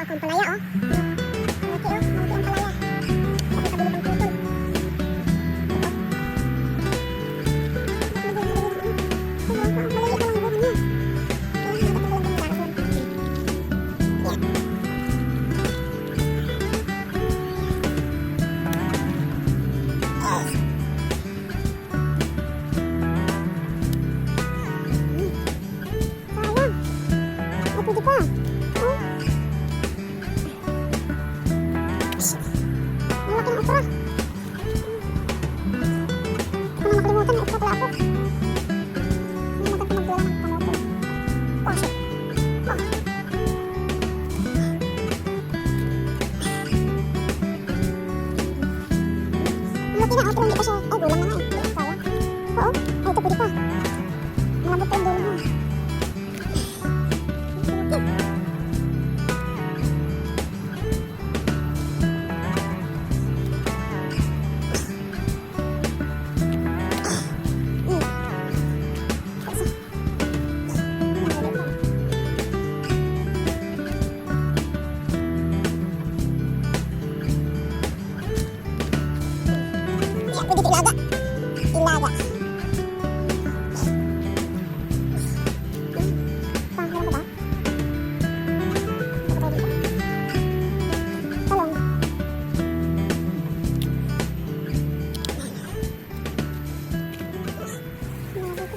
ang palaya, oh. Malaki, oh. Malaki ang palaya. Sa kabila ng putol. Malaya pa lang ang bunga niya. Kaya dapat ko lang ng dahon. Yan. Sayang. Ay, pwede pa. Oh. Malaki ng okra. Kung na makalimutan, may okra pala ako. Nalimutan ko magdala ng kamote. Oh, shit. Oh. Malaki na, oh, pero hindi pa siya. Ay, gulang na nga eh. Hindi, sayang. Oo. Ay, ito pwede pa. Malambot pa yung dulo mo. Pwede ilaga. Ilaga. Panghalang mo ba? Ito dito. Talong. Grabe ko.